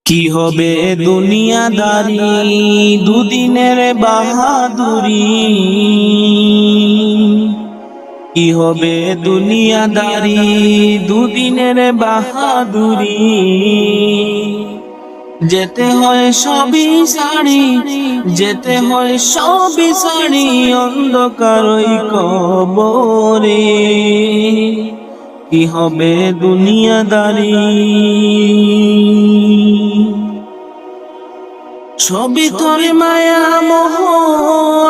কি হবে দুনিয়াদারি দুদিনের বাহাদুরি, কি হবে দুনিয়াদারি দুদিনের বাহাদুরি। যেতে হয় সবই সারি, যেতে হয় সবই সারি অন্ধকারই কবরে। কি হবে দুনিয়াদারি, সবই তোর মায়া মোহ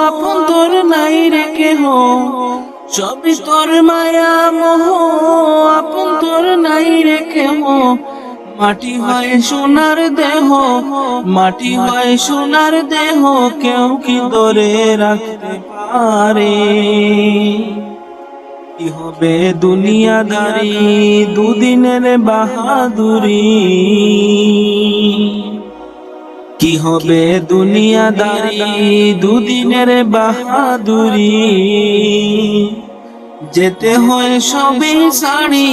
আপন তোর নাই রে কেহ। সবই তোর মায়া মোহ আপন তোর নাই রে কেহ। মাটি হয় সোনার দেহ, মাটি হয় সোনার দেহ, কেউ কি ধরে রাখতে পারে। কি হবে দুনিয়াদারি দুদিনের বাহাদুরি, কি হবে দুনিয়াদারি দুদিনের বাহাদুরি। যেতে হয় সবই সারি,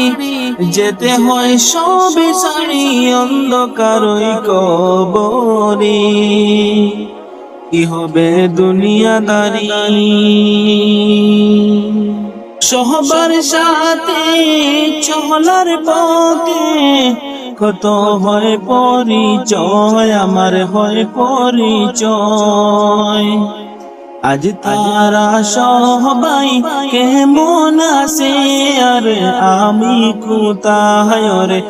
যেতে হয় সবই সারি অন্ধকারই কবরে। কি হবে দুনিয়াদারি, সবার সাথে চলার পথে কত হয় পরিচয়, আমার হয় পরিচয়। আজ তারা সবাই কেমন আছে, আর আমি কোথায়, রে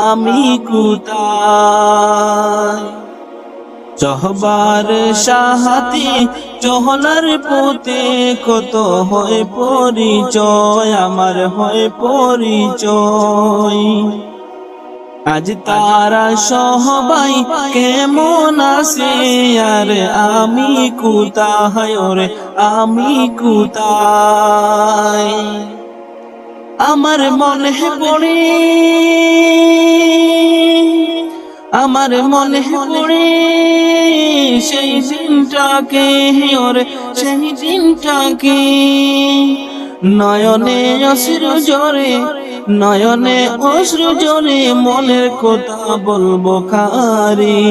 আমি কোথায়। সবার সাথে চলার পথে কত হয় পরিচয়, আমার হয় পরিচয়। আজ তারা সবাই কেমন আছে, আর আমি কোথায়, রে আমি কোথায়। আমার মনে পড়ে, আমার মনে পড়ে সেই দিনটাকে, ওরে সেই দিনটাকে। নয়নে অশ্রু জোরে, নয়নে অশ্রু জোরে, মনের কথা বলবো কারে।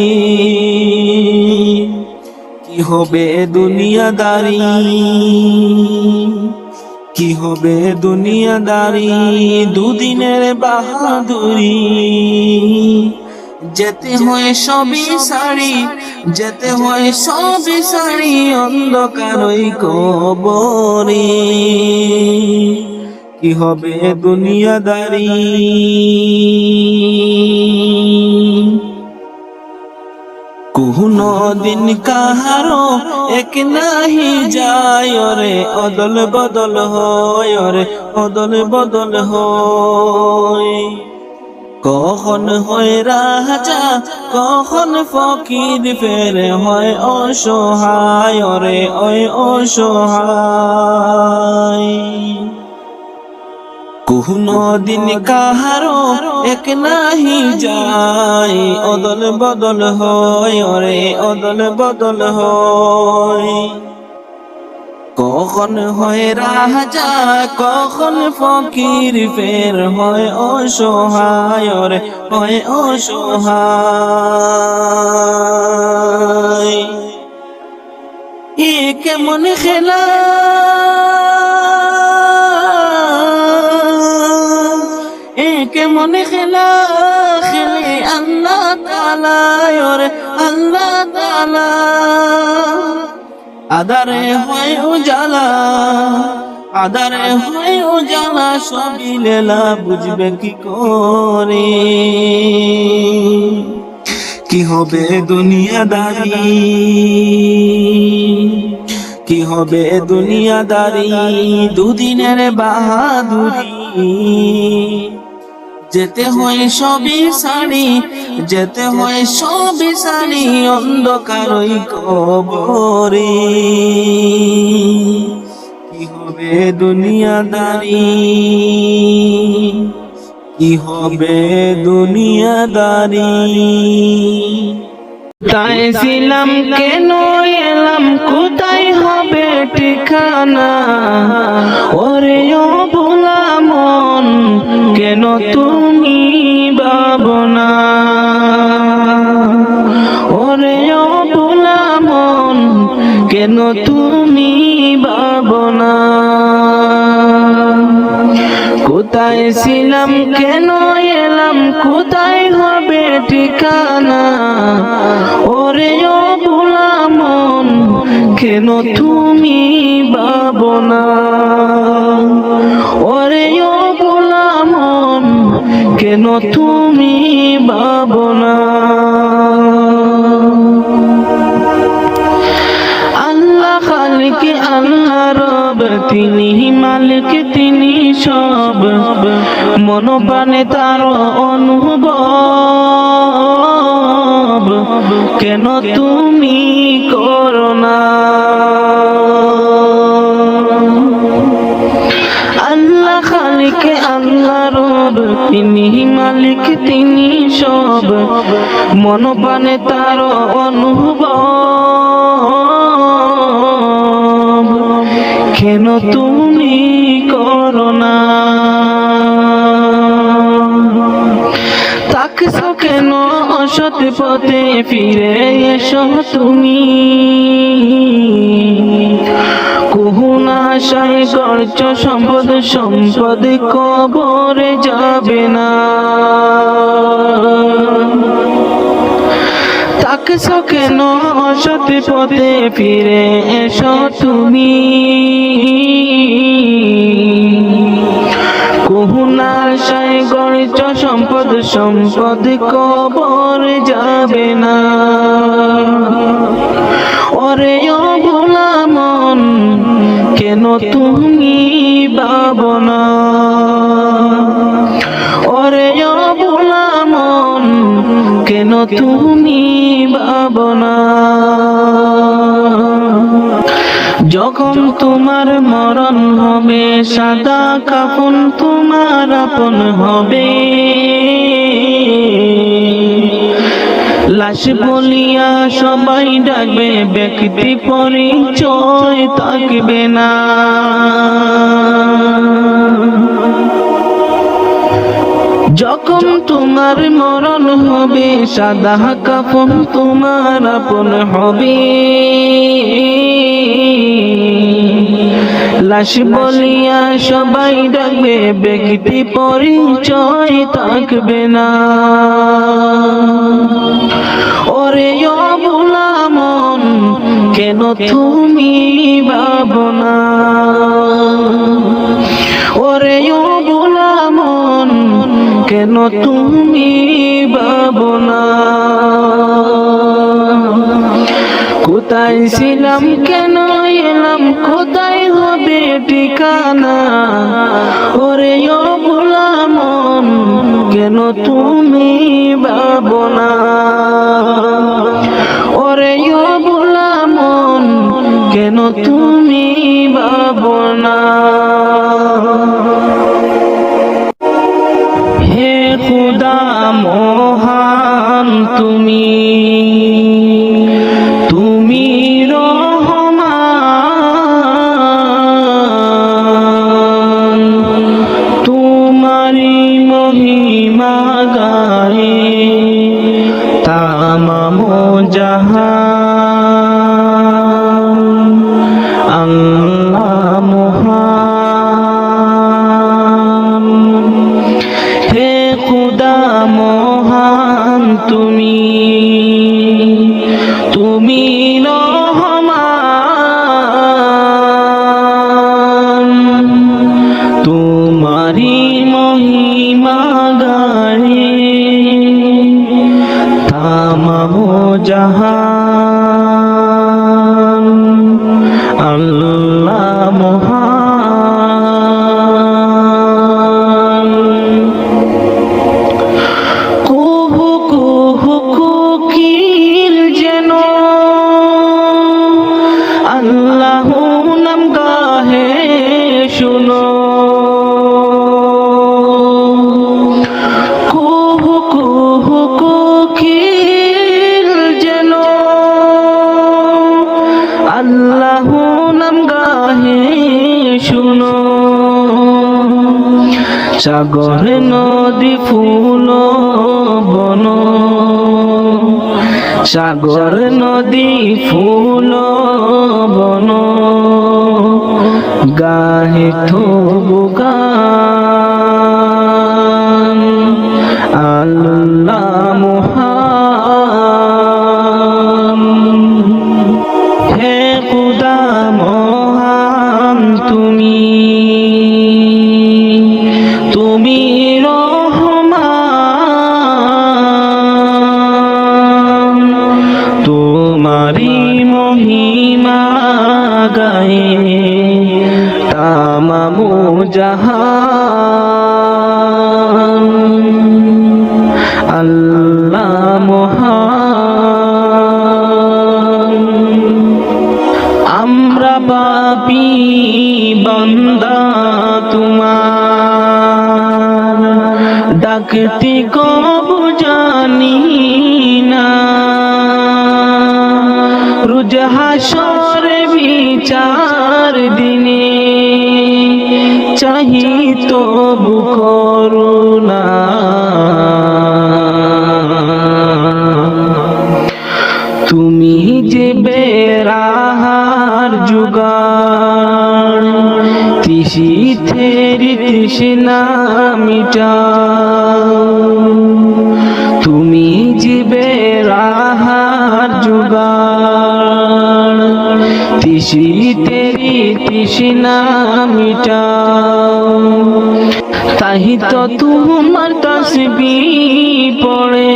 কি হবে দুনিয়াদারি, কি হবে দুনিয়াদারি দুদিনের বাহাদুরি। যেতে হয় সবই সারি, যেতে হয় সবই সারি অন্ধকারই কবরে। কি হবে দুনিয়াদারি, কোনো দিন কাহারো এক নাহি যায়, রে অদল বদল হয়, রে অদল বদল হয়। কখন হয় রাজা কখন ফকির, ফের হয় অসহায়, রে ওই অসহায়। কোনো দিন কাহারো এক নাহি যায়, অদল বদল হয়, রে অদল বদল হয়। কখন হয় রাজা কখন ফকির, ফের হয় অসহায়, রে হয় অসহায়। এ কেমন খেলা, এ কেমন খেলা খেলে আল্লাহ তাআলা, রে আল্লাহ তাআলা। আদারে হয় উজালা, আদারে হয় উজালা, সবই লীলা বুঝবে কি করে। কি হবে দুনিয়াদারি, কি হবে দুনিয়াদারি দুদিনের বাহাদুরি। যেতে হয় সবই সারি, যেতে হয় সবই সারি অন্ধকারই কবরে। কি হবে দুনিয়াদারি, কি হবে দুনিয়াদারি। তাই ছিলাম কেন এলাম, কোথায় হবে ঠিকানা, ওরে ও ভোলা মন কেন তুমি ভাবনা। তুমি ভাবনা? কোথায় ছিলাম কেন এলাম, কোথায় হবে ঠিকানা? ওরে ও ভোলা মন, কেন তুমি ভাবনা? ওরে ও ভোলা মন, কেন তুমি ভাবনা? আল্লাহ খালিক আল্লাহ রব, তিনি মালিক তিনি সব, মন প্রাণে তার অনুভব, কেন তুমি করো না? আল্লাহ খালিক আল্লাহ রব, তিনি মালিক তিনি সব, মন প্রাণে তার অনুভব, কেন তুমি করো না? তাকছো কেন অসৎ পথে, ফিরে এসো তুমি। কুহুনা আশায় করছো সম্পদ, সম্পদ কবরে যাবে না। তাকছো কেন অসৎ পথে, ফিরে এসো তুমি। কুহুনা আশায় গড়েছ সম্পদ, সম্পদ কবর যাবে না। ওরে ও ভোলা মন, কেন তুমি ভাবনা? ওরে ও ভোলা মন, কেন তুমি ভাবনা? যখন তোমার মরণ হবে, সাদা কাফন তোমার আপন হবে। লাশ বলিয়া সবাই ডাকবে, ব্যক্তি পরিচয় থাকবে না। যখন তোমার মরণ হবে, সাদা কাফন তোমার আপন হবে। লাশ বলিয়া সবাই ডাকবে, ব্যক্তি পরিচয় থাকবে না। ওরে ও ভোলা মন, কেন তুমি ভাবনা? ওরে ও ভোলা মন, কেন তুমি ভাবনা? কোথায় ছিলাম কেন এলাম, কোথায় হবে ঠিকানা? ওরে ও ভোলা মন, কেন তুমি ভাবনা? ওরে ও ভোলা মন, কেন তুমি ভাবনা? হে খুদা মহান তুমি, তুমি রহমান, তোমারি মহিমা গায়ে তামাম জাহান। আল্লাহ মহান, হে খুদা মহান তুমি, তুমি রহমান, তোমারি মহিমা গায়ে তামাম জাহান। আল্লাহ মহান। কুহু কুহু কোকিল যেন আল্লাহ নাম গাহে শুনো। কুহু কুহু কোকিল যেন আল্লাহ নাম গাহে শুনো। সাগর নদী ফুল বন সাগর নদী ফুল বন গাহে তবু গান আল্লাহ মহান হে খুদা মহান তুমি রহমান তোমারি মহিমা গায়ে তামামু জাহান আল্লাহ মহান আমরা পাপী বান্দা তোমার ডাকতে কবু জানি না রোজ হাসর বিচার দিনে চাহি তবু করুণা তুমি যে বেরাহার জুগান তিসি থেরি তৃষ্ণা মিটাও তুমি যে বেরাহার জুগান তিসি থেরি তৃষ্ণা মিটাও তাহি তো তোমার তসবিহ পড়ে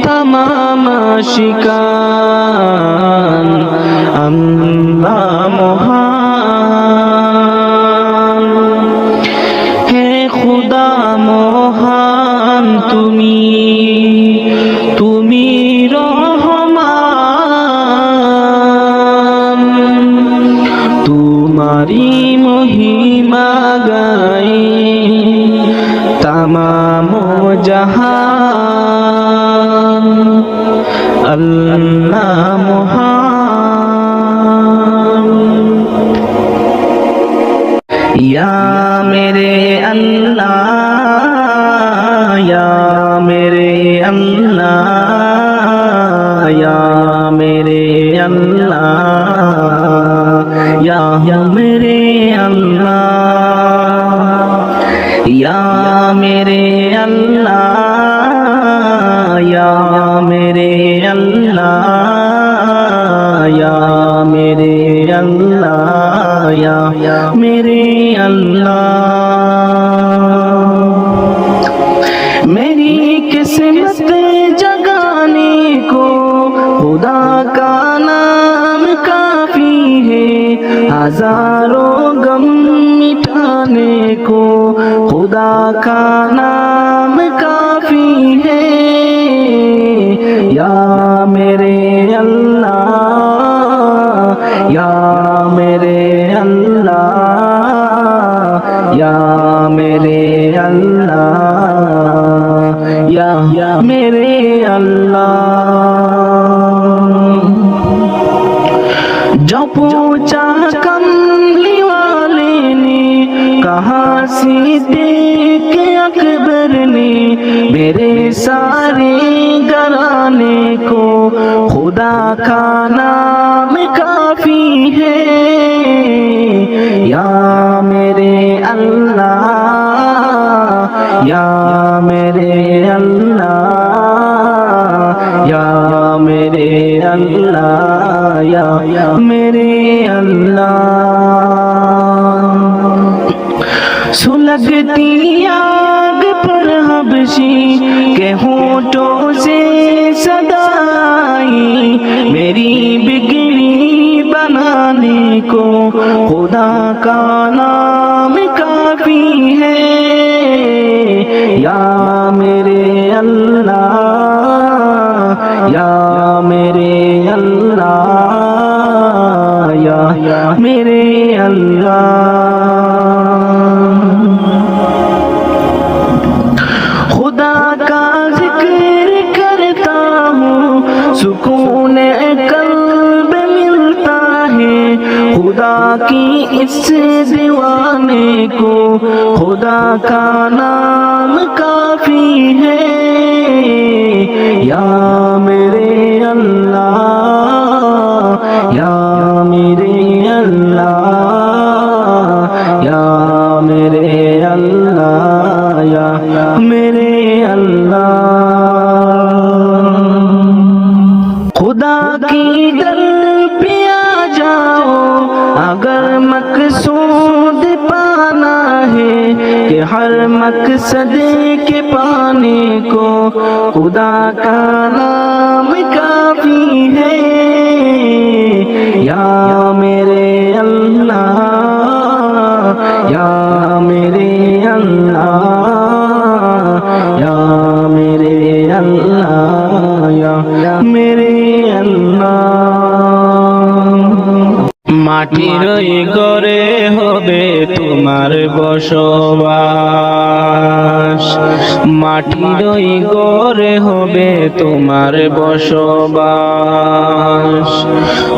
तमाम शिकान अल्लाह महान हे खुदा महान তুমি রহমান তোমারি মহিমা গায়ে तमाम जहान अल्लाह महान या मेरे अल्लाह या मेरे अल्लाह या मेरे अल्लाह या मेरे अल्लाह या मेरे अल्लाह या मेरे अल्लाह या मेरे अल्लाह या मेरे अल्लाह मेरी किस्मत जगाने को खुदा का नाम काफी है हजारों गम मिटाने को खुदा का नाम काफी है या मेरे अल्लाह या मेरे अल्लाह या मेरे अल्लाह या मेरे अल्लाह जो पूछा कमली वाले ने कहा सिद्दीक़ अकबर ने मेरे सारे घराने को खुदा का नाम काफी है या मेरे अल्लाह या मेरे अल्लाह या मेरे अल्लाह या मेरे अल्लाह सुलगती आग पर हबशी के होठों से सदाई मेरी बिगड़ी बनाने को खुदा का नाम काफी है या मेरे अल्लाह या मेरे अल्लाह या मेरे अल्लाह खुदा का जिक्र करता हूँ सुकून कल्ब मिलता है खुदा की इस दीवाने को खुदा का नाम काफी है या मेरे की दर पे आ जाओ, अगर मकसूद पाना है कि हर मकसद के पाने को खुदा का नाम काफी है। या मेरे अल्लाह, या मेरे अल्लाह, या मेरे अल्लाह, या मेरे अल्लाह। মাটির ঘরে হবে তোমার বসবাস, মাটির ঘরে হবে তোমার বসবাস।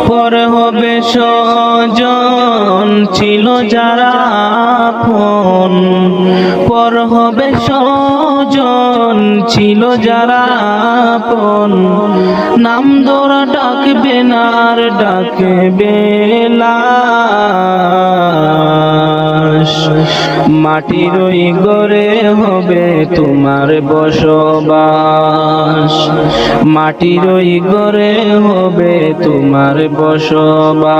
পর হবে স্বজন ছিল যারা আপন, পর হবে স্বজন ছিল যারা আপন। নাম ধরা ডাকবে না আর ডাকবে লাশ। মাটির ওই ঘরে হবে তোমার বসবাস, মাটির ওই ঘরে হবে তোমার বসবাস।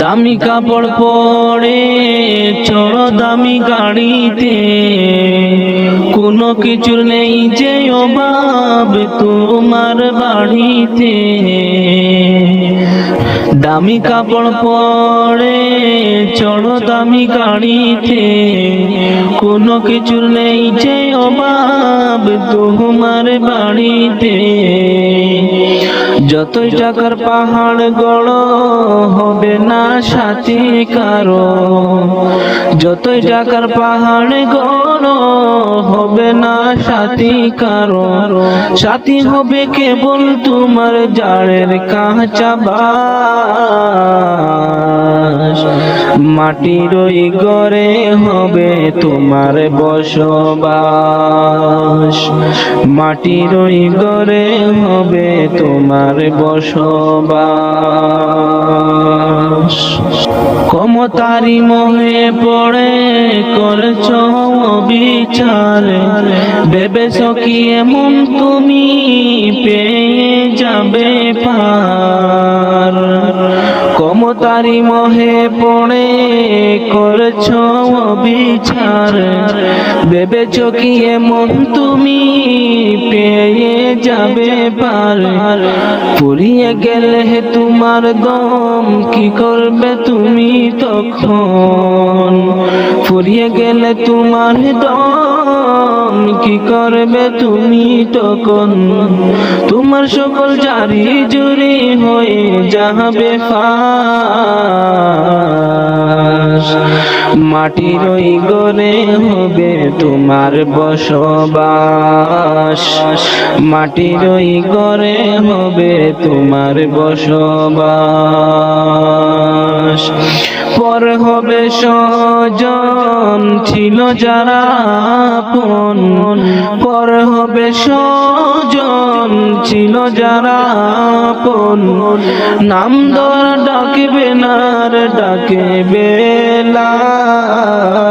দামি কাপড় পরে চড়ো দামি গাড়িতে, কোনো কিছুর নেই যে অভাব তোমার বাড়িতে। দামি কাপড় পরে চড়ো দামি গাড়িতে, কোনো কিছুর নেই যে অভাব তোমার বাড়িতে। যতই টাকার পাহাড় গড়ো হবে না সাথী কারো, যতই টাকার পাহাড় গড়ো হবে না সাথী কারো। সাথী হবে কেবল তোমার জাড়ের কাঁচা বাস। মাটির ওই ঘরে হবে তোমার বসবাস, মাটির ওই ঘরে হবে তোমার বসবাস। ক্ষমতারি মোহে পড়ে করছ বিচার, ভেবেছ কি এমন তুমি পেয়ে যাবে পার। ক্ষমতারি মোহে পড়ে করছ বিচার, ভেবেছ কি এমন তুমি পেয়ে যাবে পার। ফুরিয়ে গেলে তোমার দম কি করবে তুমি তখন, ফুরিয়ে গেলে তোমার দম কি করবে তুমি তখন। তোমার সকল জারি জুরি হয়ে যাবে ফাঁস। মাটির ওই ঘরে হবে তোমার বসবাস, মাটির ওই ঘরে হবে তোমার বসবাস। পর হবে স্বজন ছিল যারা আপন, পর হবে স্বজন ছিল যারা আপন। নাম ধরা ডাকবে না আর ডাকবে লাশ।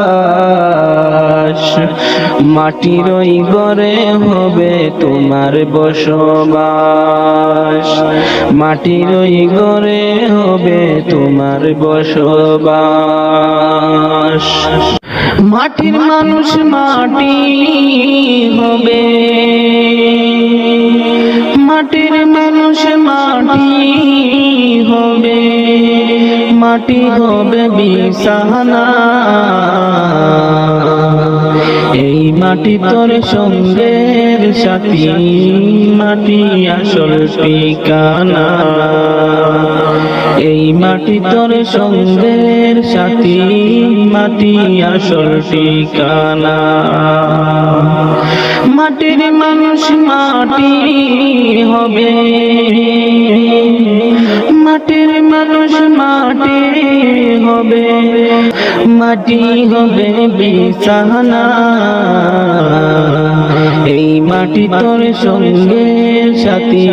মাটির ওই ঘরে হবে তোমার বসবাস, মাটির ওই ঘরে হবে তোমার বসবাস। মাটির মানুষ মাটি হবে, মাটির মানুষ মাটি হবে, মাটি হবে বিছানা। এই মাটি তোর সঙ্গের সাথী, মাটি আসল ঠিকানা। এই মাটি তোর সঙ্গের সাথী, মাটি আসল ঠিকানা। মাটির মানুষ মাটি হবে, মাটির মানুষ মাটি হবে, মাটি হবে বিছানা। এই মাটি তোর সঙ্গের সাথী,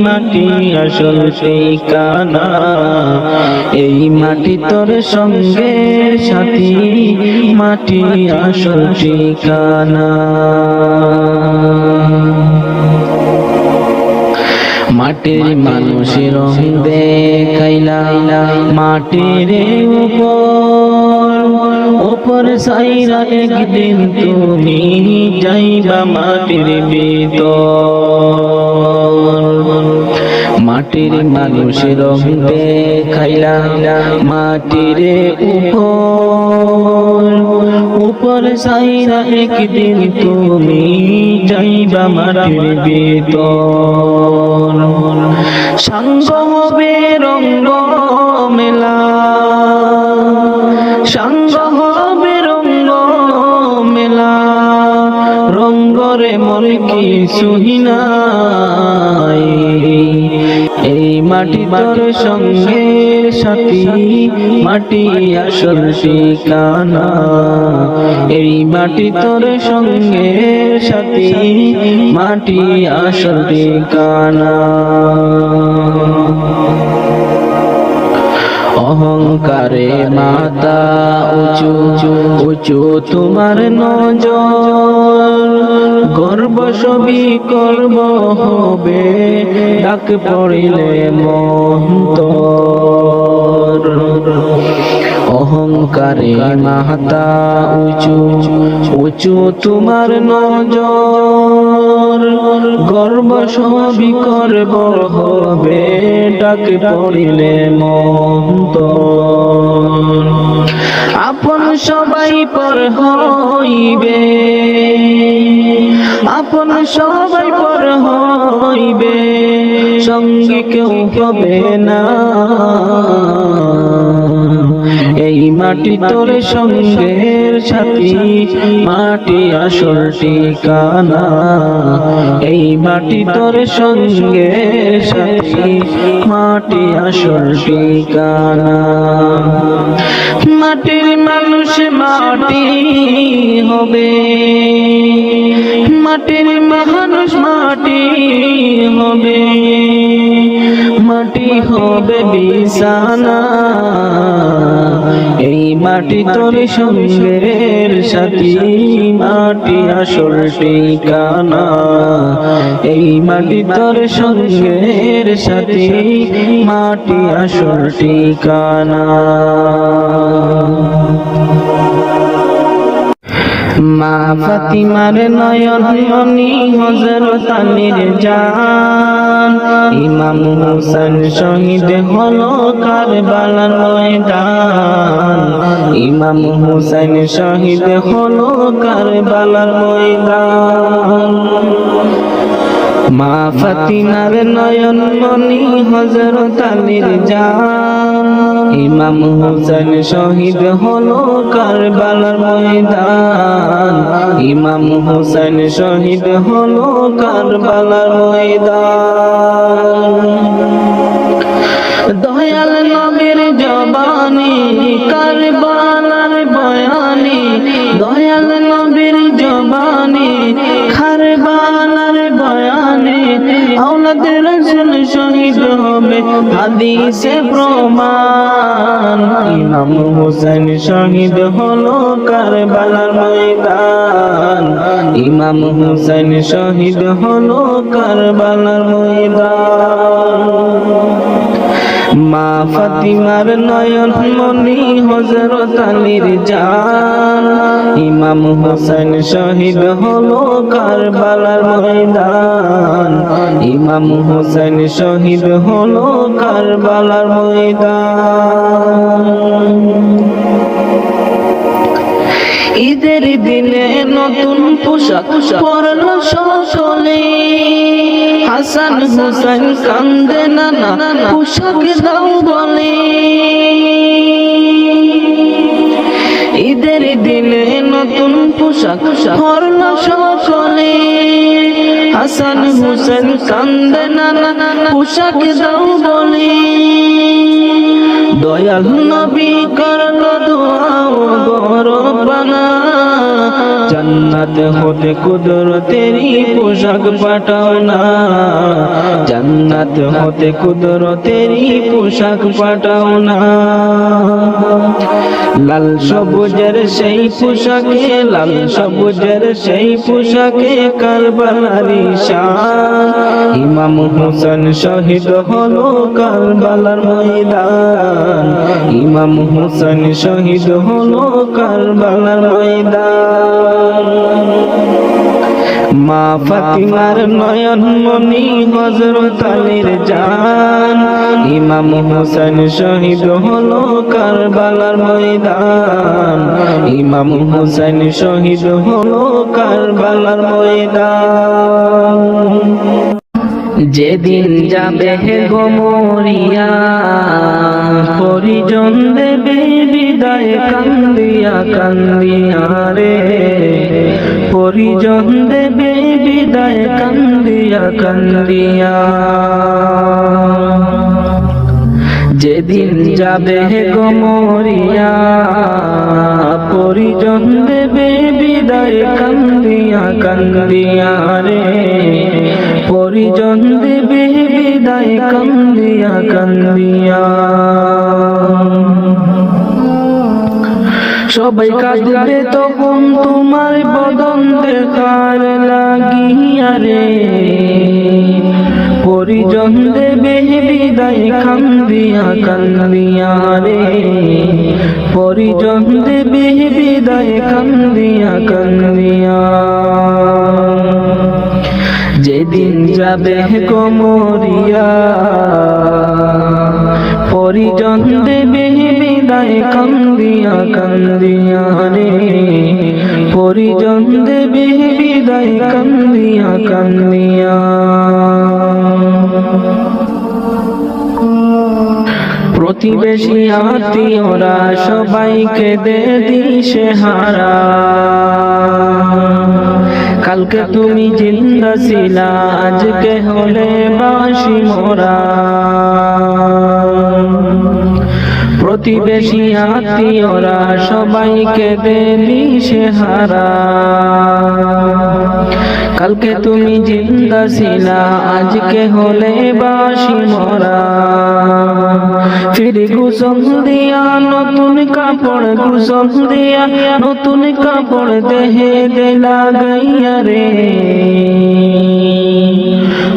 মাটি আসল ঠিকানা। এই মাটি তোর সঙ্গের সাথী, মাটি আসল ঠিকানা। মাটির মানুষের রং দেখাইলা মাটির উপর সাইরা একদিন তুমি যাইবা মাটির ভিতর। মাটির মানুষের রং দেখাইলা মাটির উপর সাইরা একদিন তুমি যাইবা মাটির ভিতর। সাঙ্গ হবে রঙ্গ মেলা, সাঙ্গ হবে রঙ্গ মেলা, রঙ্গরে মন কি সুহিনাই। এই মাটি তোর সঙ্গের সাথী, মাটি আসল ঠিকানা। এই মাটি তোর সঙ্গের সাথী, মাটি আসল ঠিকানা। অহংকারে মাথা উঁচু উঁচু তোমার নজর, গর্ব সবই করব হবে ডাক পড়িলে মন্তর। অহংকারে মাথা উঁচু উঁচু তোমার নজর, গর্ব সবই করব হবে ডাক পড়িলে মন্তর। আপন সবাই পর হইবে, আপন সবাই পর হইবে, সঙ্গী কেউ হবে না। এই মাটি তোর সঙ্গের সাথী, মাটি আসল ঠিকানা। এই মাটি তোর সঙ্গের সাথী, মাটি আসল ঠিকানা। মাটির মানুষ মাটি হবে, মাটির মানুষ মাটি হবে, মাটি হবে বিছানা। এই মাটি তোর সঙ্গের সাথী, মাটি আসল ঠিকানা। এই মাটি তোর সঙ্গের সাথী, মাটি আসল ঠিকানা। মা ফাতিমার নয়ন মনি হযরত আলীর জান, ইমাম হোসেন শহীদ হলো কারবালার ময়দান। ইমাম হোসেন শহীদ হলো কারবালার ময়দান। মা ফাতিমার নয়ন মনি হযরত আলীর জান, ইমাম হোসেন শহীদ হলো কারবালার ময়দান। ইমাম হোসেন শহীদ হলো কারবালার ময়দান। দয়াল নবীর জবানি কারবালার বয়ানি, দয়াল নবীর জবানি কারবালার বয়ানি। আওলাদ রাসূল শহীদ হবে হাদিসে প্রমাণ। ইমাম হোসেন শহীদ হলো কারবালার ময়দান। ইমাম হোসেন শহীদ হলো কারবালার ময়দান। মা ফাতিমার নয়ন মনি হযরত আলীর জান, ইমাম হোসেন শহীদ হলো কারবালার ময়দান। ইমাম হোসেন শহীদ হলো কারবালার ময়দান। ঈদের দিনে নতুন পোশাক পরলো সকলে, হাসান হোসেন কান্দে নানা পোশাক দাও বলে। ঈদের দিনে নতুন পোশাক পরলো সকলে, হাসান হোসেন কান্দে নানা পোশাক দাও বলে। দয়াল নবী করলো দোয়া বড় বানা জান্নাত হতে কুদরতেরই পোশাক পাঠাও না জান্নাত হতে কুদরতেরই পোশাক পাঠাও না লাল সবুজের সেই পোশাকে লাল সবুজের সেই পোশাকে কারবালারি শান ইমাম হোসেন শহীদ হলো কারবালার ময়দান ইমাম হোসেন শহীদ হলো কারবালার ময়দান মা ফাতিমার নয়ন মনি হযরত আলীর জান ইমাম হোসেন শহীদ হলো কারবালার ময়দান ইমাম হোসেন শহীদ হলো কারবালার ময়দান যেদিন যাবে গো মরিয়া পরিজন দেবে বিদায় কান্দিয়া কান্দিয়া রে পরিজন দেবে বিদায় কান্দিয়া কান্দিয়া যেদিন যাবে গো মরিয়া পরিজন দেবে বিদায় কান্দিয়া কান্দিয়া রে পরিজন দেবে বিদায় কান্দিয়া কান্দিয়া সবাই কাঁদবে তখন তোমার বদন দেখার লাগিয়া রে পরিজন দেবে বিদায় কান্দিয়া কান্দিয়া রে পরিজন দেবে বিদায় কান্দিয়া কান্দিয়া যেদিন যাবে গো মরিয়া পরিজন দেবে বিদায় কান্দিয়া কান্দিয়া রে পরিজন দেবে বিদায় কান্দিয়া কান্দিয়া প্রতিবেশী আত্মীয়রা সবাইকে দে দিশে হারা কালকে তুমি জিন্দা ছিলা আজকে হলে বাসি মোরা প্রতিবেশী আত্মীয়রা সবাইকে দে দিশে হারা কালকে তুমি জিন্দা ছিলা আজকে হলে বাসি মোরা ফির গোসল দিয়া নতুন কাপড় গোসল দিয়া নতুন কাপড় দেহে দে লাগাইয়া রে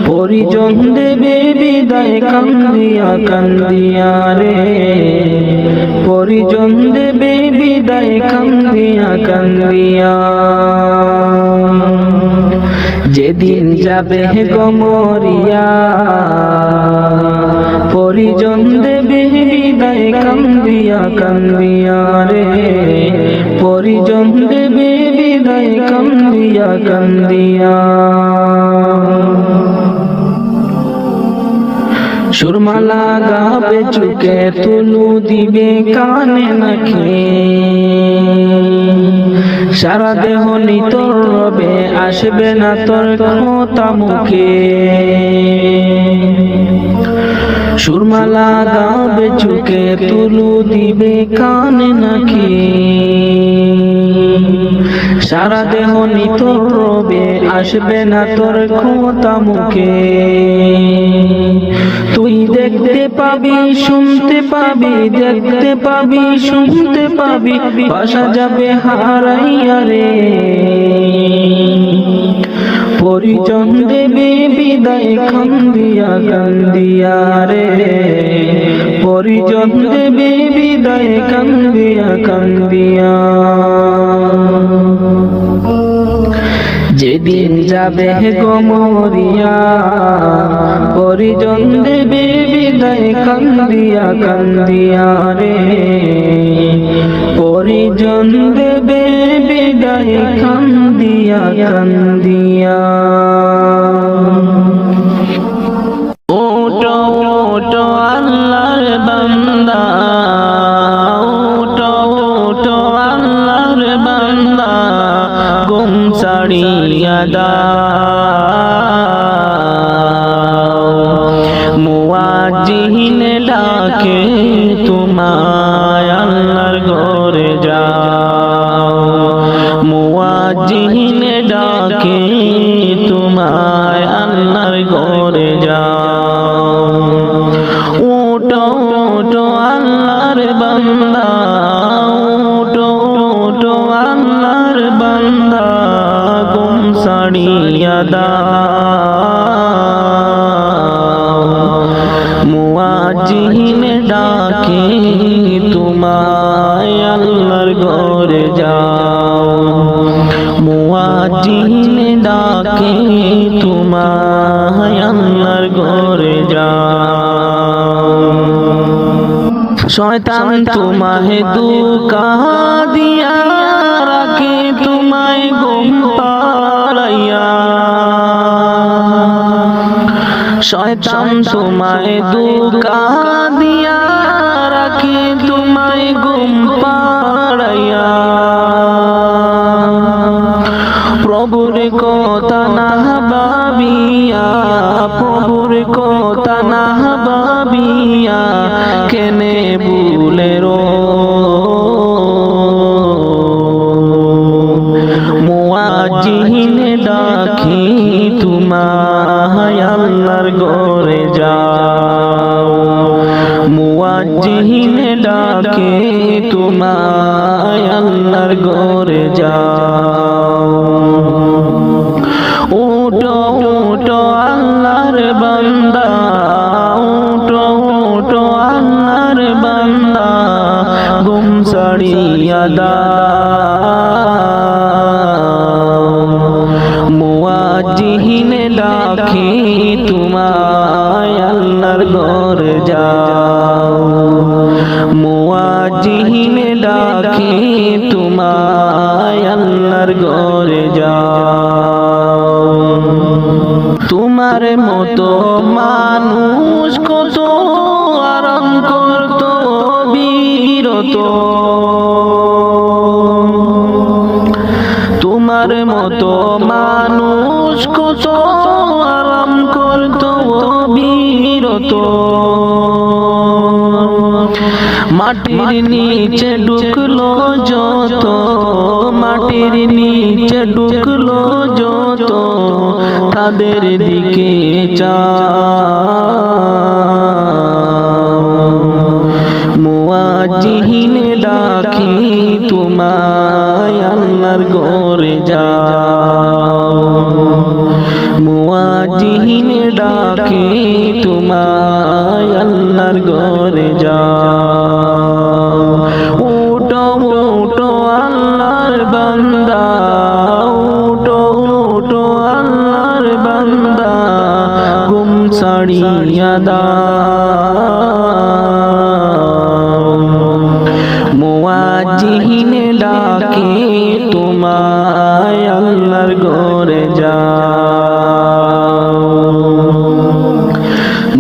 পরিজন দেবে বিদায় কান্দিয়া কান্দিয়া রে পরিজন দেবে বিদায় কান্দিয়া কান্দিয়া যেদিন যাবে গো মরিয়া পরিজন দেবে বিদায় কান্দিয়া কান্দিয়া রে পরিজন দেবে বিদায় কান্দিয়া কান্দিয়া সুরমালা গাবে চুকে তুলু দিবে কানে নাকে সারা দেহ নিতর রবে আসবে না তোর কথা মুখে সুরমালা গাবে চুকে তুলু দিবে কানে নাকি সারা দেহ নিতর রবে আসবে না তোর কথা মুখে তুই দেখতে পাবি শুনতে পাবি দেখতে পাবি শুনতে পাবি বাসা যাবে হারাইয়া রে পরিজন দেবে বিদায় কান্দিয়া কান্দিয়া রে পরিজন দেবে বিদায় কান্দিয়া কান্দিয়া যেদিন যাবে গো মরিয়া পরিজন দেবে বিদায় কান্দিয়া কান্দিয়া রে পরিজন দেবে বিদায় কান্দিয়া কান্দিয়া ওটো ওটো আল্লাহর বান্দা ওটো ওটো আল্লাহর বান্দা গুম ছাড়িয়া দাও মুয়াজ্জিন ডাকে তোমার আল্লাহর ঘরে যাও। উঠো উঠো আল্লাহর বান্দা, উঠো উঠো আল্লাহর বান্দা, ঘুম ছাড়িয়া দাও। মুয়াজ্জিন ডাকে তোমায় আল্লাহর ঘরে যাও। মুয়াজ্জিন ডাকে তোমায় আল্লাহর ঘরে যাও। শয়তান তোমায় ধোঁকা দিয়া রাখে তোমায় ঘুম পাড়াইয়া। শয়তান তোমায় ধোঁকা দিয়া রাখে তোমায় ঘুম পাড়াইয়া। প্রভুর কথা না ভাবিয়া, প্রভুর কথা না ভাবিয়া কেনে ভুলে রো। মুয়াজ্জিন ডাকি তোমায় আল্লাহর ঘরে যাও। মুয়াজ্জিন ডাকে তোমায় আল্লাহর ঘরে যাও। উঠো উঠো আল্লাহর বান্দা, উঠো উঠো আল্লাহর বান্দা, ঘুম ছাড়িয়া দাও। মুয়াজ্জিন ডাকে তোমায় আল্লাহর ঘরে যাও। মুয়াজ্জিন ডাকে তোমায় আল্লাহর ঘরে যাও। তোমার মতো মানুষ কত আরাম করত বিরত। তোমার মতো মানুষ কত আরাম করত বিরত। মাটির নিচে ঢুকলো যত, মাটির নিচে ঢুকলো যত, তাদের দিকে চাও। মুয়াজ্জিন ডাকি তোমায় আল্লাহর ঘরে যাও। মুয়াজ্জিন ডাকি তোমায় আল্লাহর ঘরে যাও। উঠো উঠো আল্লাহর বান্দা, উঠো উঠো আল্লাহর বান্দা, ঘুম ছাড়িয়া দাও। মুয়াজ্জিন ডাকে তোমায় আল্লাহর ঘরে যাও।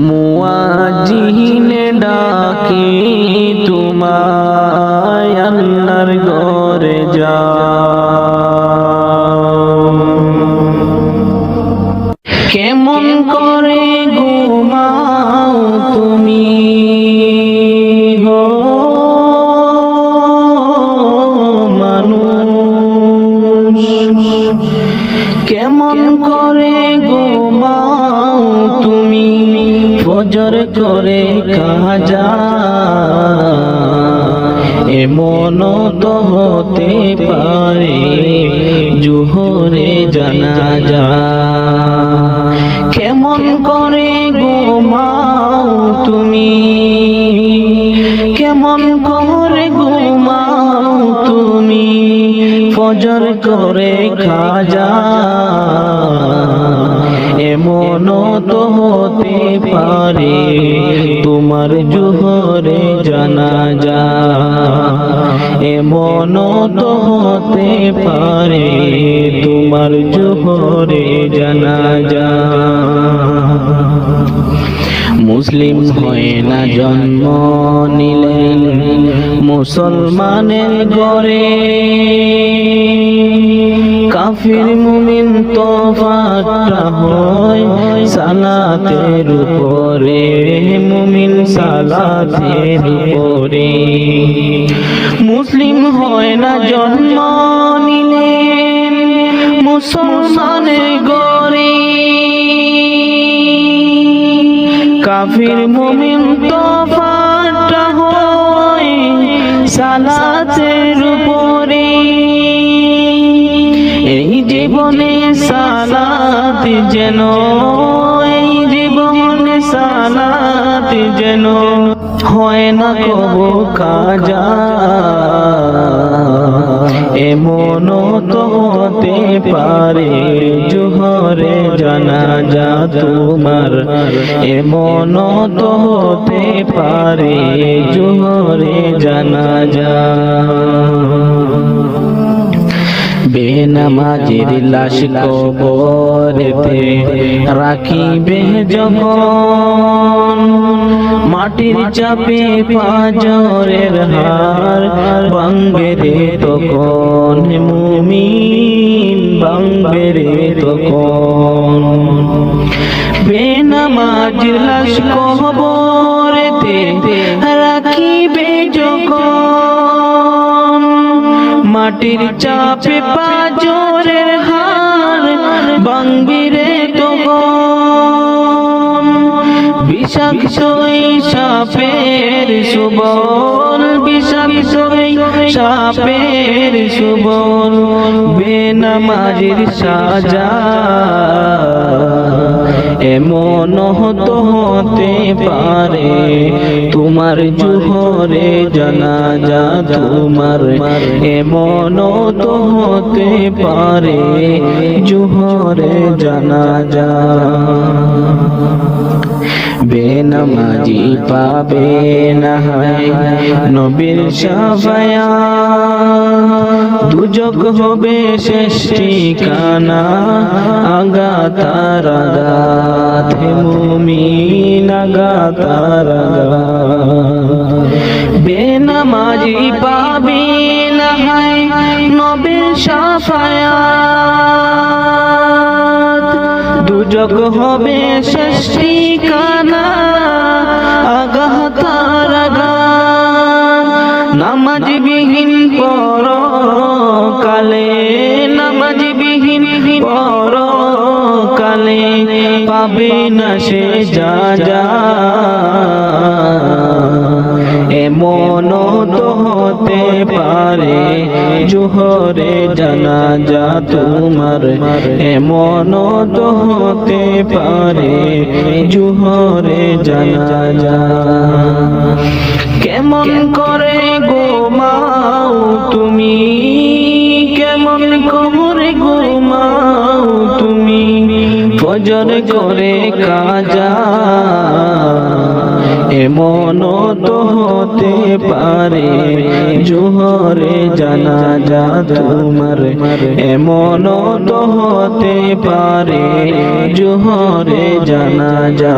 মুয়াজ্জিন ডাকে তোমায় আল্লাহর ঘরে যাও। কেমন করে ঘুমাও তুমি গো মানুষ, কেমন করে ঘুমাও তুমি ফজর করে কাজা। এমন তো হতে পারে জোহরে জানাজা। কেমন করে ঘুমাও তুমি, কেমন করে ঘুমাও তুমি ফজর করে কাজা। এমন তো হতে পারে তোমার জোহরে জানাজা। এমন তো হতে পারে তোমার জোহরে জানাজা। মুসলিম হয় না জন্ম নিলেন মুসলমানের ঘরে, কাফির মুমিন তফাৎটা হয় সালাতের উপরে, মুমিন সালাতের উপরে। মুসলিম হয় না জন্ম নিলেন মুসলমানের ঘরে, কাফির মুমিন তফাতটা হয় সালাতের উপরে। এই জীবনে সালাত যেন, এই জীবনে সালাত যেন হয় না কবু কাজা। এমন তো হতে পারে জোহরে জানাজা তোমার, এমন তো হতে পারে জোহরে জানাজা। বেনামাজির লাশ কবরেতে রাখিবে যখন, মাটির চাপে পাঁজরের হার ভাঙবে রে তখন, মুমিন ভাঙবে রে তখন। বেনামাজির লাশ কবরেতে রাখিবে যখন, মাটির চাপে পাঁজরের হার ভাঙবে রে তখন। বিষাক্ত সাপের সুবল, বিষাক্ত সাপের সুবল বেনামাজির সাজা। এমন হতো হতে পারে তোমার জোহরে জানাজা তোমার, এমন তো হতে পারে জোহরে জানাজা। বেনামাজি পাবে না নবীর শাফায়াত, দুজক হবে শেষ ঠিকানা আগাতার আগাত, হে মুমিন আগাতার আগাত। বেনামাজি পাবে না নবীর শাফায়াত, দুজক হবে শেষ ঠিকানা আগাতার আগাত। নামাজ বিহীন পরকালে, নামাজ বিহীন পরকালে পাবে না সে যা। এমন তো হতে পারে জোহরে জানাজা তোমার, এমন তো হতে পারে জোহরে জানাজা। কেমন করে ঘুমাও তুমি, কেমন করে ঘুমাও তুমি, ফজর করে কাজা। এমন তো হতে পারে জোহরে জানাজা তোমার, এমন তো হতে পারে জোহরে জানাজা।